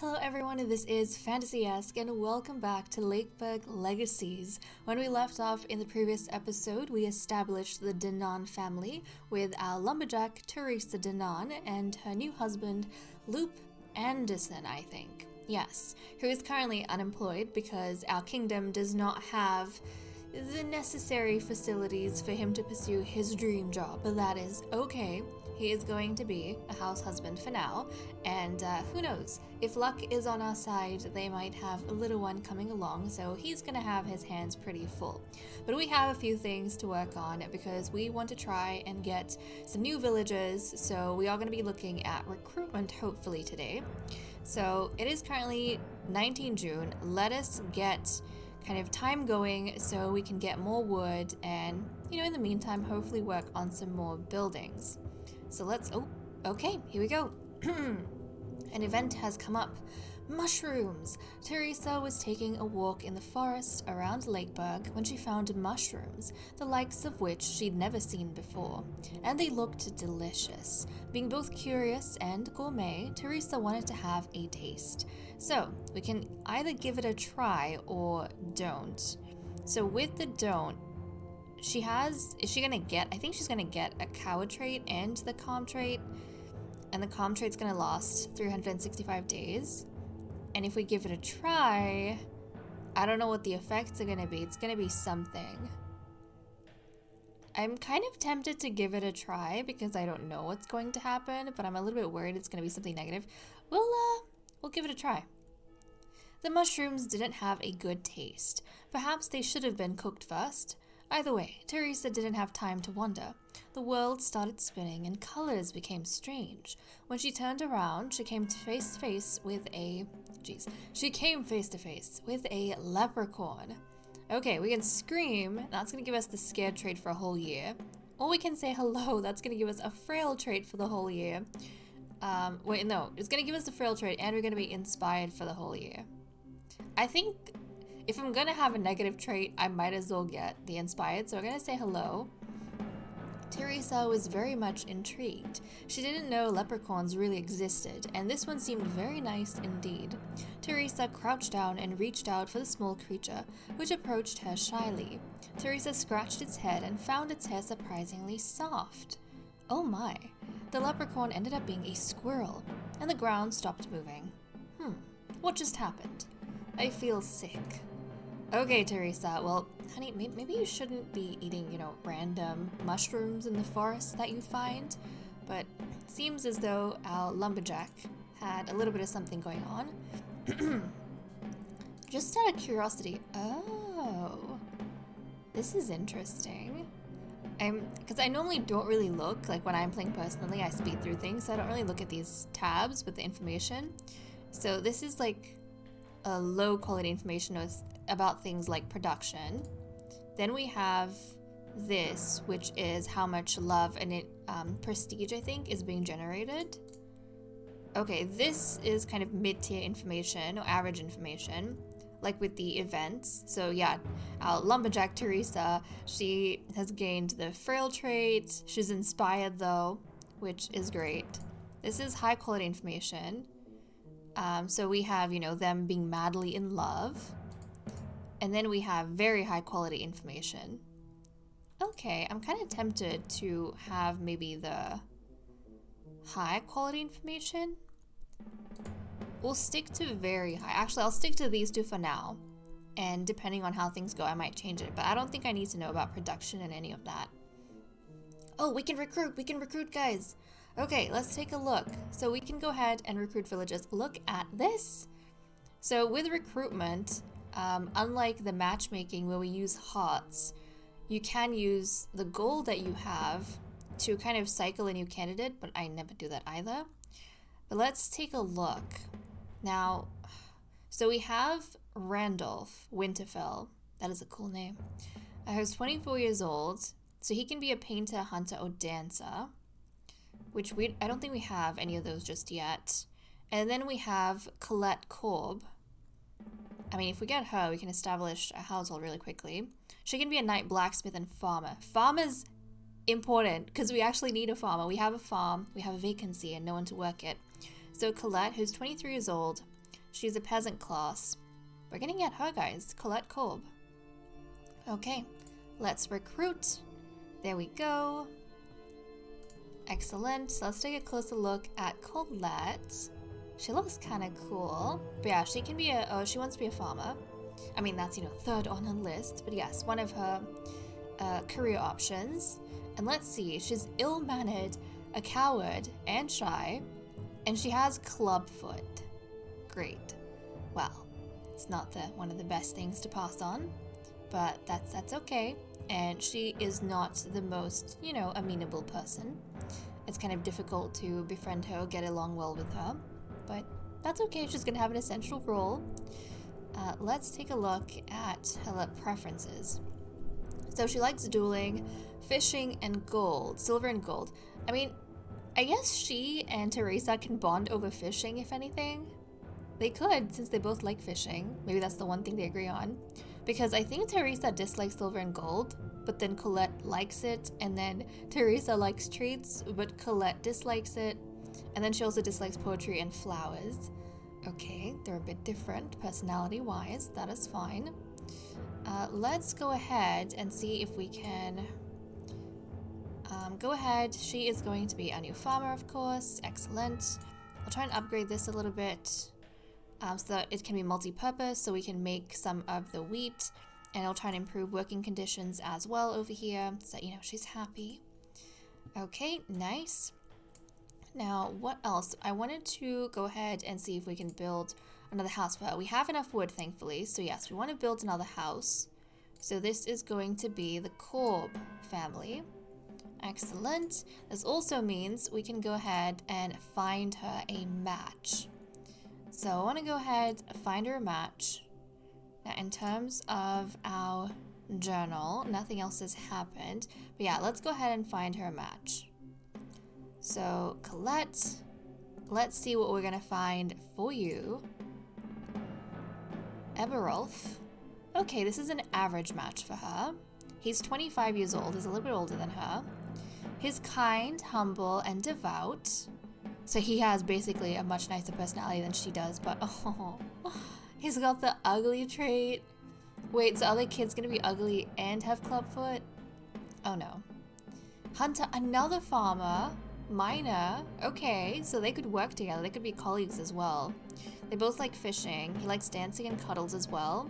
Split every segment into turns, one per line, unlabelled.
Hello everyone, this is Fantasy-esque and welcome back to Lakeburg Legacies. When we left off in the previous episode, we established the Denon family with our lumberjack Teresa Denon and her new husband, Loop Anderson, I think. Yes, who is currently unemployed because our kingdom does not have the necessary facilities for him to pursue his dream job, but that is okay. He is going to be a house husband for now, and who knows, if luck is on our side, they might have a little one coming along, so he's gonna have his hands pretty full. But we have a few things to work on because we want to try and get some new villagers, so we are going to be looking at recruitment hopefully today. So it is currently 19 June, let us get kind of time going so we can get more wood and, in the meantime, hopefully work on some more buildings. So okay, here we go. An event has come up. Mushrooms! Teresa was taking a walk in the forest around Lakeburg when she found mushrooms, the likes of which she'd never seen before, and they looked delicious. Being both curious and gourmet, Teresa wanted to have a taste. So, we can either give it a try or don't. So with the don't, I think she's gonna get a coward trait and the calm trait, and the calm trait's gonna last 365 days. And if we give it a try, I don't know what the effects are gonna be. It's gonna be something. I'm kind of tempted to give it a try because I don't know what's going to happen, but I'm a little bit worried it's gonna be something negative. We'll give it a try. The mushrooms didn't have a good taste. Perhaps they should have been cooked first. Either way, Teresa didn't have time to wonder. The world started spinning and colors became strange. When she turned around, she came face to face with a leprechaun. Okay, we can scream. That's going to give us the scared trait for a whole year. Or we can say hello. That's going to give us a frail trait for the whole year. It's going to give us the frail trait and we're going to be inspired for the whole year. I think if I'm going to have a negative trait, I might as well get the inspired, so we're going to say hello. Teresa was very much intrigued. She didn't know leprechauns really existed, and this one seemed very nice indeed. Teresa crouched down and reached out for the small creature, which approached her shyly. Teresa scratched its head and found its hair surprisingly soft. Oh my! The leprechaun ended up being a squirrel, and the ground stopped moving. What just happened? I feel sick. Okay, Teresa, well, honey, maybe you shouldn't be eating, random mushrooms in the forest that you find, but it seems as though our lumberjack had a little bit of something going on. Just out of curiosity, oh, this is interesting. Because I normally don't really look, like when I'm playing personally, I speed through things, so I don't really look at these tabs with the information. So this is like a low quality information about things like production. Then we have this, which is how much love and prestige, I think, is being generated. Okay, this is kind of mid-tier information or average information, like with the events. So yeah, our lumberjack Teresa, she has gained the frail trait. She's inspired though, which is great. This is high quality information. So we have, them being madly in love. And then we have very high quality information. Okay, I'm kind of tempted to have maybe the high quality information. We'll stick to very high. Actually, I'll stick to these two for now. And depending on how things go, I might change it. But I don't think I need to know about production and any of that. Oh, we can recruit, guys. Okay, let's take a look. So we can go ahead and recruit villagers. Look at this. So with recruitment, unlike the matchmaking where we use hearts, you can use the gold that you have to kind of cycle a new candidate, but I never do that either. But let's take a look. Now, so we have Randolph Winterfell. That is a cool name. He's 24 years old, so he can be a painter, hunter, or dancer, which I don't think we have any of those just yet. And then we have Colette Corb. I mean, if we get her, we can establish a household really quickly. She can be a knight, blacksmith, and farmer. Farmer's important because we actually need a farmer. We have a farm, we have a vacancy, and no one to work it. So Colette, who's 23 years old, She's a peasant class. We're gonna get her, guys. Colette Korb. Okay, let's recruit. There we go. Excellent. So let's take a closer look at Colette. She looks kind of cool. But yeah, she can be she wants to be a farmer. I mean, that's, third on her list. But yes, one of her career options. And let's see, she's ill-mannered, a coward, and shy. And she has clubfoot. Great. Well, it's not one of the best things to pass on. But that's okay. And she is not the most, amenable person. It's kind of difficult to befriend her or get along well with her. But that's okay, she's gonna have an essential role. Let's take a look at her preferences. So she likes dueling, fishing, and gold. Silver and gold. I mean, I guess she and Teresa can bond over fishing, if anything. They could, since they both like fishing. Maybe that's the one thing they agree on. Because I think Teresa dislikes silver and gold, but then Colette likes it, and then Teresa likes treats, but Colette dislikes it, and then she also dislikes poetry and flowers. Okay, they're a bit different personality-wise, that is fine. Let's go ahead and see if we can... go ahead, she is going to be a new farmer, of course, excellent. I'll try and upgrade this a little bit. So that it can be multi-purpose, so we can make some of the wheat, and I'll try and improve working conditions as well over here, so that, she's happy. Okay, nice. Now, what else? I wanted to go ahead and see if we can build another house for her. We have enough wood, thankfully, so yes, we want to build another house. So this is going to be the Korb family. Excellent. This also means we can go ahead and find her a match. So I want to go ahead and find her a match. Now, in terms of our journal, nothing else has happened. But yeah, let's go ahead and find her a match. So, Colette, let's see what we're going to find for you. Eberolf. Okay, this is an average match for her. He's 25 years old. He's a little bit older than her. He's kind, humble, and devout. So he has basically a much nicer personality than she does, but oh, he's got the ugly trait. Wait, so are the kids gonna be ugly and have clubfoot? Oh no. Hunter, another farmer, miner. Okay, so they could work together. They could be colleagues as well. They both like fishing. He likes dancing and cuddles as well.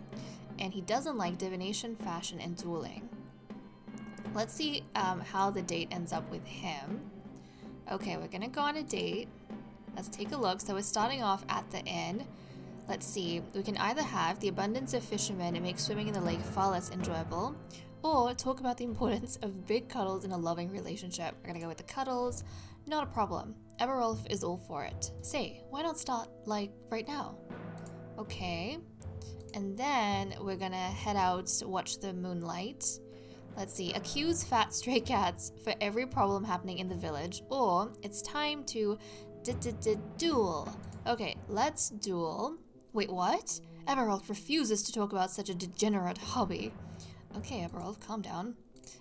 And he doesn't like divination, fashion, and dueling. Let's see how the date ends up with him. Okay, we're gonna go on a date. Let's take a look. So we're starting off at the inn. Let's see. We can either have the abundance of fishermen and make swimming in the lake far less enjoyable, or talk about the importance of big cuddles in a loving relationship. We're gonna go with the cuddles. Not a problem. Eberolf is all for it. Say, why not start, right now? Okay. And then we're gonna head out to watch the moonlight. Let's see, accuse fat stray cats for every problem happening in the village, or it's time to duel. Okay, let's duel. Wait, what? Eberolf refuses to talk about such a degenerate hobby. Okay, Eberolf, calm down.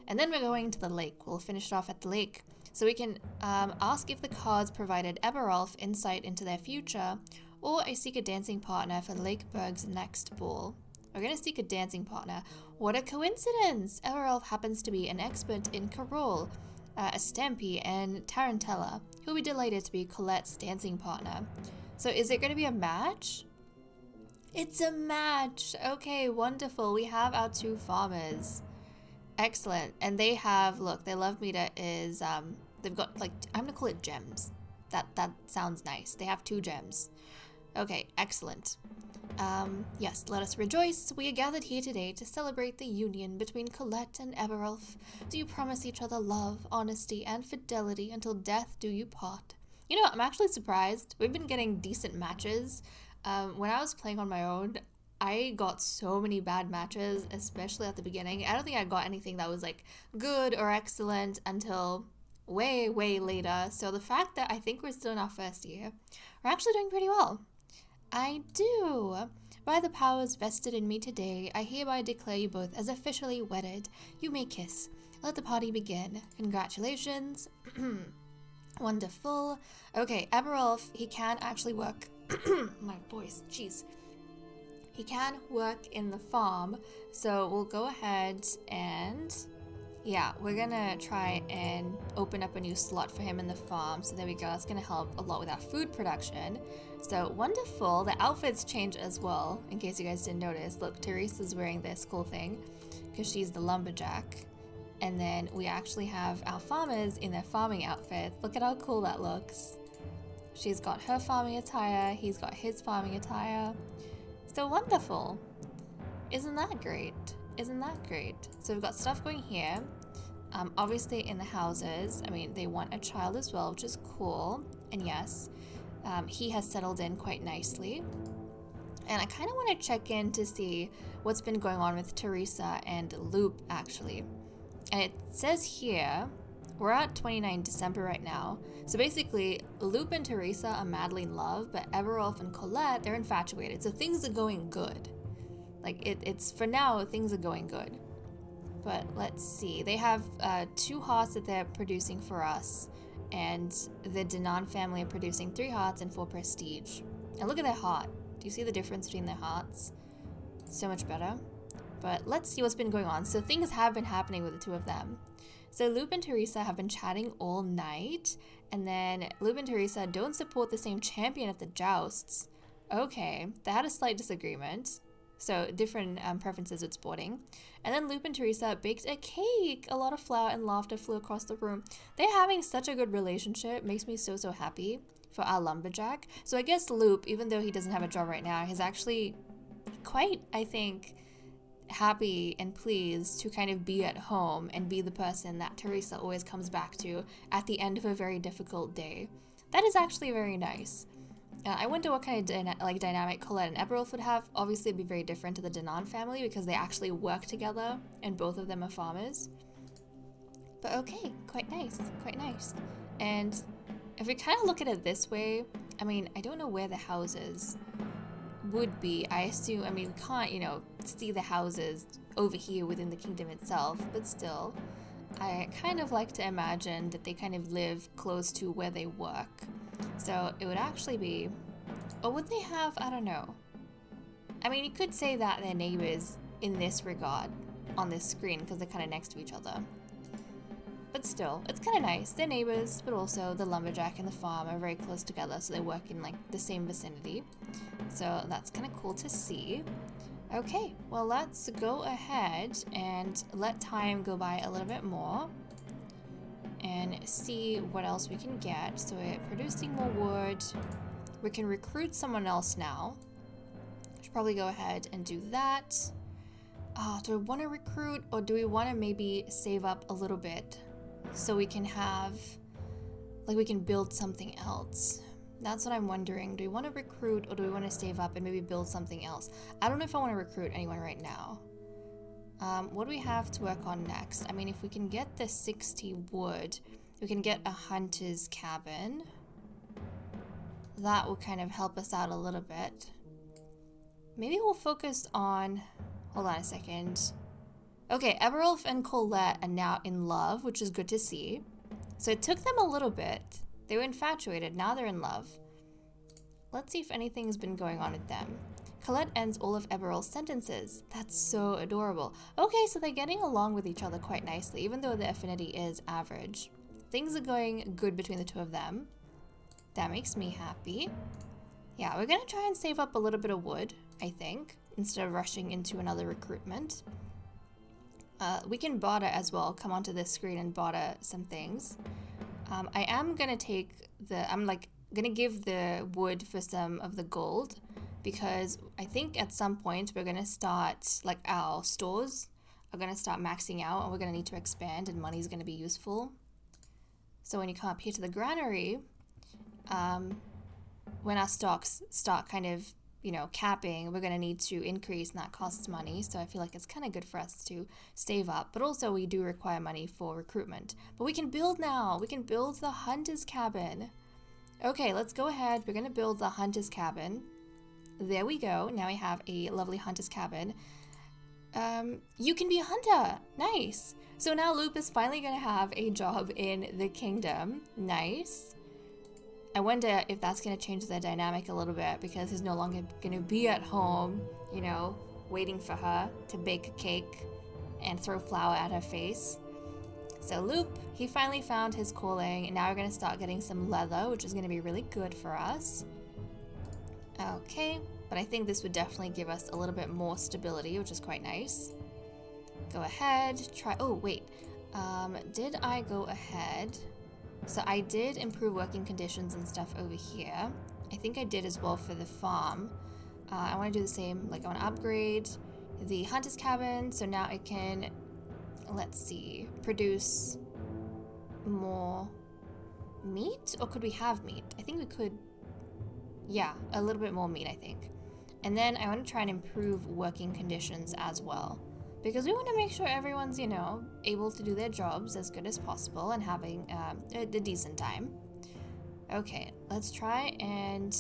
And then we're going to the lake. We'll finish it off at the lake. So we can ask if the cards provided Eberolf insight into their future, or I seek a dancing partner for Lakeburg's next ball. We're going to seek a dancing partner. What a coincidence! Eberolf happens to be an expert in Carol, Estampi, and Tarantella, who'll be delighted to be Colette's dancing partner. So is it going to be a match? It's a match! Okay, wonderful. We have our two farmers. Excellent. And they have, look, their love meter is, they've got, I'm going to call it gems. That sounds nice. They have 2 gems. Okay, excellent. Yes, let us rejoice. We are gathered here today to celebrate the union between Colette and Eberolf. Do you promise each other love, honesty, and fidelity until death do you part? I'm actually surprised. We've been getting decent matches. When I was playing on my own, I got so many bad matches, especially at the beginning. I don't think I got anything that was good or excellent until way, way later. So the fact that I think we're still in our first year, we're actually doing pretty well. I do. By the powers vested in me today, I hereby declare you both as officially wedded. You may kiss. Let the party begin. Congratulations. Wonderful. Okay, Eberolf, he can actually work My voice, jeez. He can work in the farm, so we'll go ahead and yeah, we're gonna try and open up a new slot for him in the farm. So there we go, that's gonna help a lot with our food production. So wonderful. The outfits change as well, in case you guys didn't notice. Look, Teresa's wearing this cool thing because she's the lumberjack. And then we actually have our farmers in their farming outfits. Look at how cool that looks. She's got her farming attire, he's got his farming attire. So wonderful. Isn't that great? Isn't that great? So we've got stuff going here. Obviously in the houses, I mean, they want a child as well, which is cool. And yes, he has settled in quite nicely. And I kind of want to check in to see what's been going on with Teresa and Loop, actually. And it says here, we're at 29 December right now. So basically, Loop and Teresa are madly in love, but Everolf and Colette, they're infatuated. So things are going good. Like, it's for now, things are going good. But let's see. They have 2 hearts that they're producing for us. And the Denon family are producing 3 hearts and 4 prestige. And look at their heart. Do you see the difference between their hearts? So much better. But let's see what's been going on. So things have been happening with the 2 of them. So Loop and Teresa have been chatting all night. And then Loop and Teresa don't support the same champion at the jousts. Okay, they had a slight disagreement. So different preferences with sporting. And then Loop and Teresa baked a cake. A lot of flour and laughter flew across the room. They're having such a good relationship. Makes me so, so happy for our lumberjack. So I guess Loop, even though he doesn't have a job right now, he's actually quite, I think, happy and pleased to kind of be at home and be the person that Teresa always comes back to at the end of a very difficult day. That is actually very nice. I wonder what kind of dynamic Colette and Everolf would have. Obviously, it'd be very different to the Denon family because they actually work together and both of them are farmers. But okay, quite nice, quite nice. And if we kind of look at it this way, I mean, I don't know where the houses would be. I assume, I mean, we can't, you know, see the houses over here within the kingdom itself, but still, I kind of like to imagine that they kind of live close to where they work. So it would actually be, or would they have, I don't know. I mean, you could say that they're neighbors in this regard on this screen because they're kind of next to each other. But still, it's kind of nice. They're neighbors, but also the lumberjack and the farm are very close together, so they work in like the same vicinity. So that's kind of cool to see. Okay, well, let's go ahead and let time go by a little bit more and see what else we can get. So we're producing more wood. We can recruit someone else now. Should probably go ahead and do that. Do we want to recruit, or do we want to maybe save up a little bit so we can have, like, we can build something else? That's what I'm wondering. Do we want to recruit, or do we want to save up and maybe build something else? I don't know if I want to recruit anyone right now. What do we have to work on next? I mean, if we can get the 60 wood, we can get a hunter's cabin. That will kind of help us out a little bit. Maybe we'll focus on, hold on a second. Okay, Everolf and Colette are now in love, which is good to see. So it took them a little bit. They were infatuated, now they're in love. Let's see if anything's been going on with them. Colette ends all of Everolf's sentences. That's so adorable. Okay, so they're getting along with each other quite nicely, even though the affinity is average. Things are going good between the 2 of them. That makes me happy. Yeah, we're gonna try and save up a little bit of wood, I think, instead of rushing into another recruitment. We can barter as well. Come onto this screen and barter some things. I am gonna take I'm gonna give the wood for some of the gold, because I think at some point we're gonna start, like, our stores are gonna start maxing out and we're gonna need to expand and money's gonna be useful. So when you come up here to the granary, when our stocks start kind of, you know, capping, we're gonna need to increase, and that costs money. So I feel like it's kind of good for us to save up, but also we do require money for recruitment. But we can build now. We can build the hunter's cabin. Okay, let's go ahead. We're gonna build the hunter's cabin. There we go. Now we have a lovely hunter's cabin. You can be a hunter. Nice. So now Loop is finally going to have a job in the kingdom. Nice. I wonder if that's going to change the dynamic a little bit, because he's no longer going to be at home, you know, waiting for her to bake a cake and throw flour at her face. So Loop, he finally found his calling, and now we're going to start getting some leather, which is going to be really good for us. Okay, but I think this would definitely give us a little bit more stability, which is quite nice. Go ahead, try, oh wait, did I go ahead? So I did improve working conditions and stuff over here. I think I did as well for the farm. I want to do the same, like I want to upgrade the hunter's cabin, so now it can, let's see, produce more meat? Or could we have meat? I think we could, yeah, a little bit more meat, I think. And then I want to try and improve working conditions as well, because we want to make sure everyone's, you know, able to do their jobs as good as possible and having a decent time. Okay, let's try and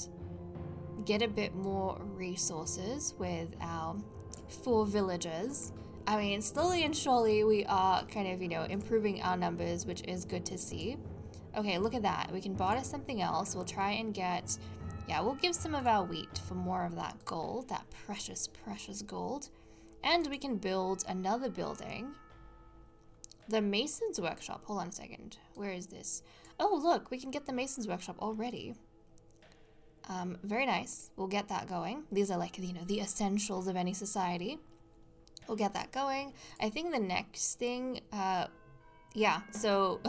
get a bit more resources with our 4 villagers. I mean, slowly and surely we are kind of, you know, improving our numbers, which is good to see. Okay, look at that. We can barter something else. We'll try and get, yeah, we'll give some of our wheat for more of that gold, that precious, precious gold. And we can build another building. The Mason's Workshop. Hold on a second. Where is this? Oh, look, we can get the Mason's Workshop already. Very nice. We'll get that going. These are like, you know, the essentials of any society. We'll get that going. I think the next thing, yeah, so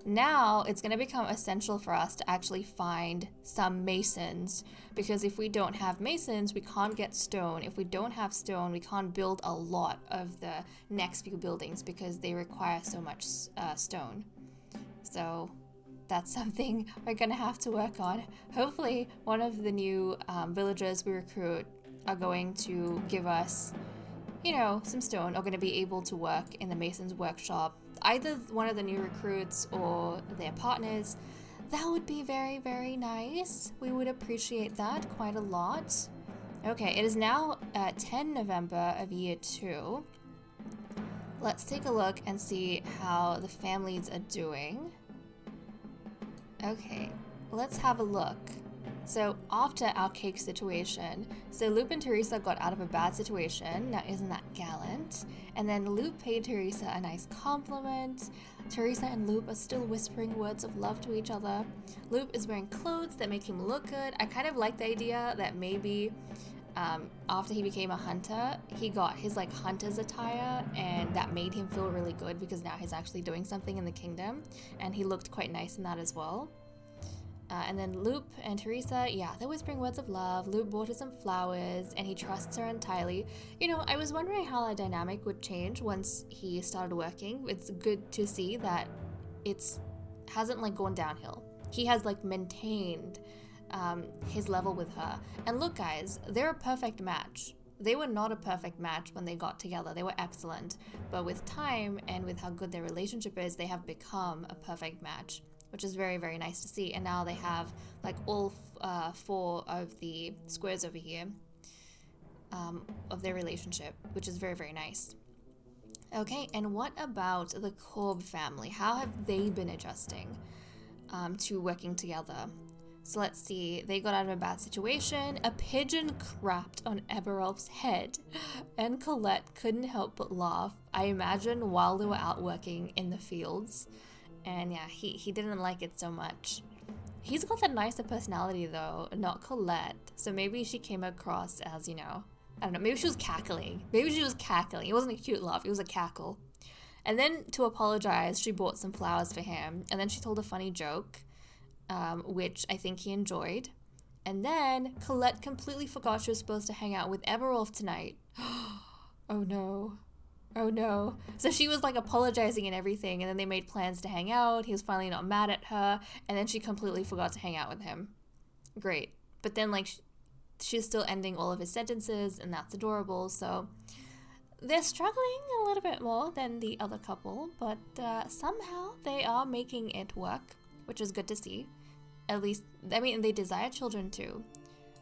now it's going to become essential for us to actually find some masons, because if we don't have masons, we can't get stone. If we don't have stone, we can't build a lot of the next few buildings because they require so much stone. So that's something we're going to have to work on. Hopefully one of the new villagers we recruit are going to give us, you know, some stone, or going to be able to work in the mason's workshop. Either one of the new recruits or their partners. That would be very, very nice. We would appreciate that quite a lot. Okay, it is now 10 November of year 2. Let's take a look and see how the families are doing. Okay, let's have a look. So after our cake situation, so Loop and Teresa got out of a bad situation. Now isn't that gallant? And then Loop paid Teresa a nice compliment. Teresa and Loop are still whispering words of love to each other. Loop is wearing clothes that make him look good. I kind of like the idea that maybe after he became a hunter, he got his like hunter's attire, and that made him feel really good because now he's actually doing something in the kingdom, and he looked quite nice in that as well. And then Loop and Teresa, yeah, they're whispering words of love. Loop bought her some flowers, and he trusts her entirely. You know, I was wondering how that dynamic would change once he started working. It's good to see that hasn't like gone downhill. He has like maintained his level with her. And look, guys, they're a perfect match. They were not a perfect match when they got together. They were excellent. But with time and with how good their relationship is, they have become a perfect match, which is very, very nice to see. And now they have like all 4 of the squares over here of their relationship, which is very, very nice. Okay, and what about the Korb family? How have they been adjusting to working together? So let's see, they got out of a bad situation. A pigeon crapped on Eberolf's head, and Colette couldn't help but laugh, I imagine, while they were out working in the fields. And yeah, he didn't like it so much. He's got that nicer personality though, not Colette. So maybe she came across as, you know, I don't know, maybe she was cackling. It wasn't a cute laugh, it was a cackle. And then to apologize, she bought some flowers for him. And then she told a funny joke, which I think he enjoyed. And then Colette completely forgot she was supposed to hang out with Eberolf tonight. Oh no. Oh no. So she was like apologizing and everything, and then they made plans to hang out. He was finally not mad at her, and then she completely forgot to hang out with him. Great. But then like she's still ending all of his sentences, and that's adorable. So they're struggling a little bit more than the other couple, but somehow they are making it work, which is good to see. At least, I mean, they desire children too.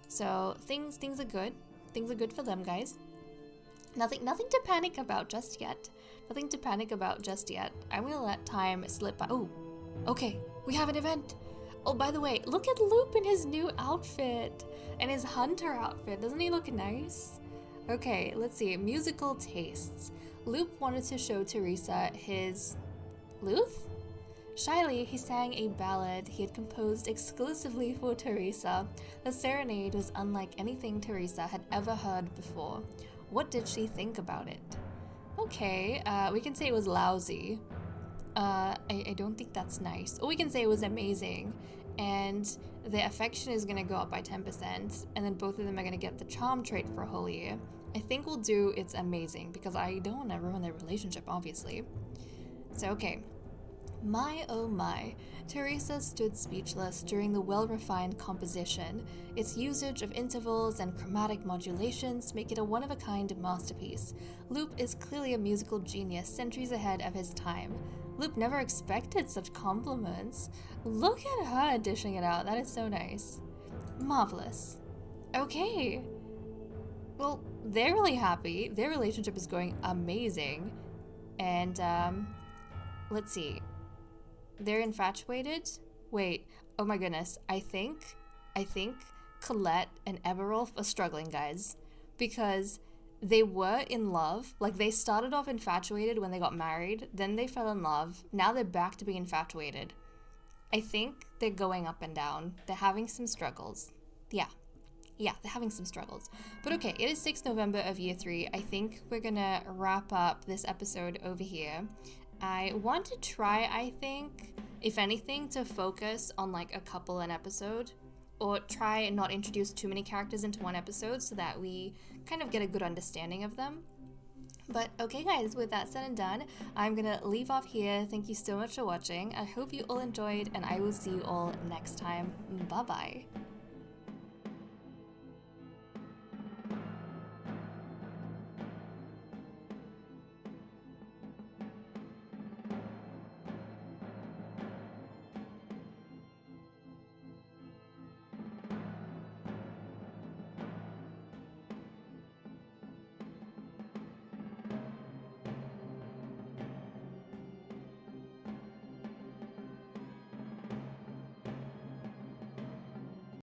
So things are good. Things are good for them, guys. Nothing to panic about just yet. I'm gonna let time slip by. Oh, okay, we have an event. Oh, by the way, look at Loop in his new outfit and his hunter outfit. Doesn't he look nice? Okay, let's see. Musical tastes. Loop wanted to show Teresa his... Luth? Shyly, he sang a ballad he had composed exclusively for Teresa. The serenade was unlike anything Teresa had ever heard before. What did she think about it? Okay, we can say it was lousy. I don't think that's nice. Or we can say it was amazing. And the affection is going to go up by 10%. And then both of them are going to get the charm trait for a whole year. I think we'll do it's amazing because I don't want to ruin their relationship, obviously. So, okay. My oh my, Teresa stood speechless during the well-refined composition. Its usage of intervals and chromatic modulations make it a one-of-a-kind masterpiece. Loop is clearly a musical genius centuries ahead of his time. Loop never expected such compliments. Look at her dishing it out, that is so nice. Marvelous. Okay. Well, they're really happy. Their relationship is going amazing. And, let's see. They're infatuated? Wait, oh my goodness. I think Colette and Eberolf are struggling, guys. Because they were in love. Like, they started off infatuated when they got married. Then they fell in love. Now they're back to being infatuated. I think they're going up and down. They're having some struggles. Yeah, they're having some struggles. But okay, it is 6th November of year 3. I think we're gonna wrap up this episode over here. I want to try, I think, if anything, to focus on like a couple an episode, or try and not introduce too many characters into one episode so that we kind of get a good understanding of them. But okay guys, with that said and done, I'm gonna leave off here. Thank you so much for watching. I hope you all enjoyed, and I will see you all next time. Bye bye.